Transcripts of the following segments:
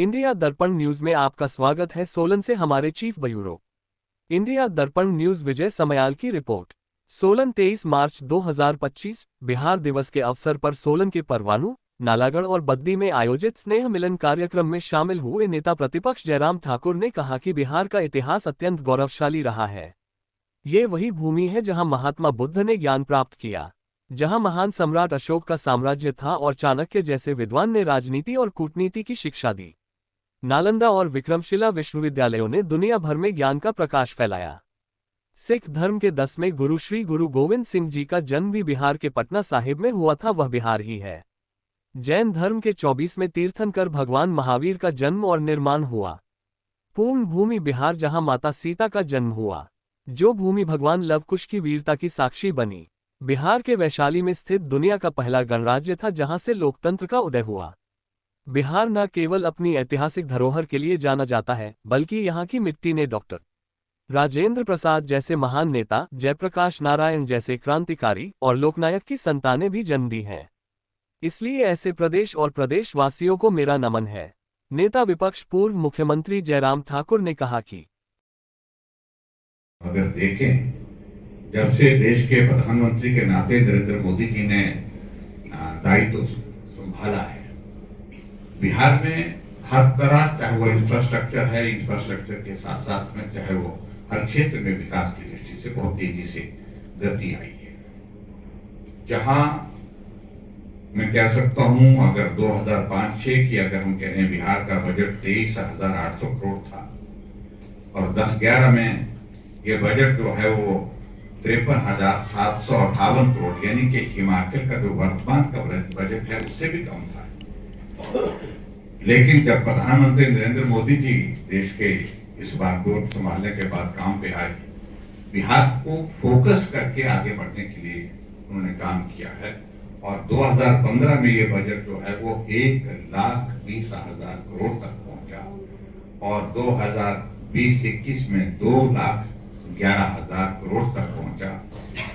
India दर्पण news में आपका स्वागत है। सोलन से हमारे चीफ ब्यूरो इंडिया दर्पण न्यूज विजय समयाल की रिपोर्ट। सोलन 23 मार्च 2025 बिहार दिवस के अवसर पर सोलन के परवाणू, नालागढ़ और बद्दी में आयोजित स्नेह मिलन कार्यक्रम में शामिल हुए नेता प्रतिपक्ष जयराम ठाकुर ने कहा कि बिहार का इतिहास अत्यंत गौरवशाली रहा है। ये वही भूमि है जहां महात्मा बुद्ध ने ज्ञान प्राप्त किया, जहां महान सम्राट अशोक का साम्राज्य था और चाणक्य जैसे विद्वान ने राजनीति और कूटनीति की शिक्षा दी। नालंदा और विक्रमशिला विश्वविद्यालयों ने दुनिया भर में ज्ञान का प्रकाश फैलाया। सिख धर्म के 10वें गुरु श्री गुरु गोविंद सिंह जी का जन्म भी बिहार के पटना साहिब में हुआ था, वह बिहार ही है। जैन धर्म के 24वें तीर्थंकर भगवान महावीर का जन्म और निर्माण हुआ। पूर्ण भूमि बिहार, जहां माता सीता का जन्म हुआ, जो भूमि भगवान लव कुश की वीरता की साक्षी बनी। बिहार के वैशाली में स्थित दुनिया का पहला गणराज्य था, जहां से लोकतंत्र का उदय हुआ। बिहार न केवल अपनी ऐतिहासिक धरोहर के लिए जाना जाता है, बल्कि यहाँ की मिट्टी ने डॉक्टर राजेंद्र प्रसाद जैसे महान नेता, जयप्रकाश नारायण जैसे क्रांतिकारी और लोकनायक की संतानें भी जन्म दी हैं। इसलिए ऐसे प्रदेश और प्रदेशवासियों को मेरा नमन है। नेता विपक्ष पूर्व मुख्यमंत्री जयराम ठाकुर ने कहा कि अगर देखें, जब से देश के प्रधानमंत्री के नाते नरेंद्र मोदी जी ने दायित्व संभाला है, बिहार में हर तरह, चाहे वो इंफ्रास्ट्रक्चर है, इंफ्रास्ट्रक्चर के साथ साथ में चाहे वो हर क्षेत्र में विकास की दृष्टि से बहुत तेजी से गति आई है। जहां मैं कह सकता हूं, अगर 2005-06 की अगर हम कह रहे हैं, बिहार का बजट 23,800 करोड़ था और 10-11 में ये बजट जो है वो 53,758 करोड़, यानी कि हिमाचल का जो वर्तमान का बजट है उससे भी कम था। लेकिन जब प्रधानमंत्री नरेंद्र मोदी जी देश के इस बागडोर संभालने के बाद काम पे आए, बिहार को फोकस करके आगे बढ़ने के लिए उन्होंने काम किया है और 2015 में ये बजट जो है वो 1,20,000 करोड़ तक पहुंचा और 2020-21 में 2,11,000 करोड़ तक पहुंचा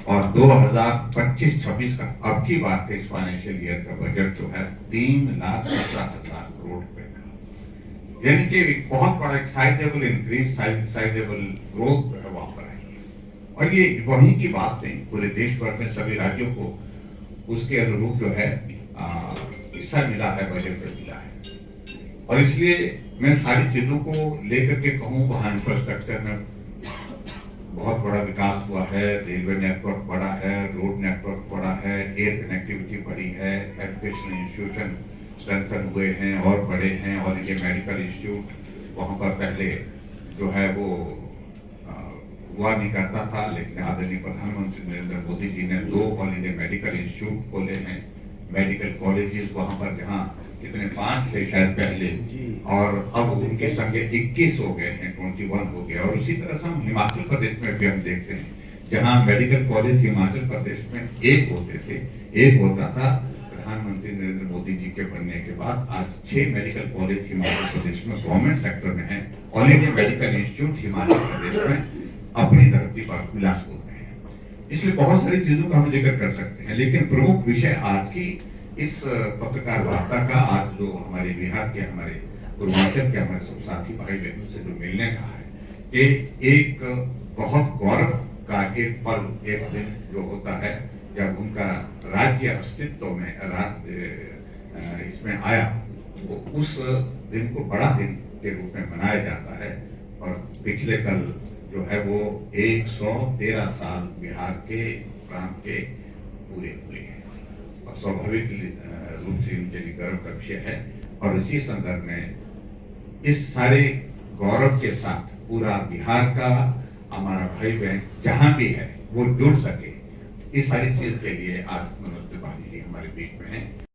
और 2025-26 का अब की बात इस फाइनेंशियल ईयर का बजट जो है 3,17,000 करोड़ रुपए का, यानी कि एक बहुत बड़ा एक साइजेबल इंक्रीज, साइजेबल ग्रोथ जो है वहां पर आई है। और ये वहीं की बात नहीं, पूरे देश भर में सभी राज्यों को उसके अनुरूप जो है हिस्सा मिला है, बजट में मिला है। और इसलिए मैं सारी चीजों को लेकर के कहूं, वहां इंफ्रास्ट्रक्चर में बहुत बड़ा विकास हुआ है, रेलवे नेटवर्क बड़ा है, रोड नेटवर्क बड़ा है, एयर कनेक्टिविटी बढ़ी है, एजुकेशनल इंस्टीट्यूशन स्ट्रेंथन हुए हैं और बड़े हैं। और ये मेडिकल इंस्टीट्यूट वहां पर पहले जो है वो हुआ नहीं करता था, लेकिन आदरणीय प्रधानमंत्री नरेंद्र मोदी जी ने 2 ऑल इंडिया मेडिकल इंस्टीट्यूट खोले हैं, मेडिकल कॉलेजेस वहां पर, जहां कितने 5 थे शायद पहले, और अब उनकी संख्या 21 हो गए हैं, 21 हो गए। और उसी तरह से हम हिमाचल प्रदेश में भी हम देखते हैं, जहां मेडिकल कॉलेज हिमाचल प्रदेश में 1 होते थे, 1 होता था। प्रधानमंत्री नरेंद्र मोदी जी के बनने के बाद आज 6 मेडिकल कॉलेज हिमाचल प्रदेश में गवर्नमेंट सेक्टर में है। All India medical institute Himachal Pradesh में अपनी धरती पर बिलासपुर में है। इसलिए बहुत सारी चीजों का हम जिक्र कर सकते हैं, लेकिन प्रमुख विषय आज की इस पत्रकार वार्ता का, आज जो हमारे बिहार के, हमारे पूर्वांचल के हमारे सब साथी भाई बहनों से जो मिलने का है, कि एक बहुत गौरव का एक पल, एक दिन जो होता है जब उनका राज्य अस्तित्व में इसमें आया, वो उस दिन को बड़ा दिन के रूप में मनाया जाता है। और पिछले कल जो है वो 113 साल बिहार के प्रांत के पूरे हुए हैं और स्वाभाविक रूप से उनके लिए गर्व का विषय है। और इसी संदर्भ में इस सारे गौरव के साथ पूरा बिहार का हमारा भाई बहन जहां भी है वो जुड़ सके, इस सारी चीज के लिए आज मनोज त्रिपाठी जी हमारे बीच में हैं।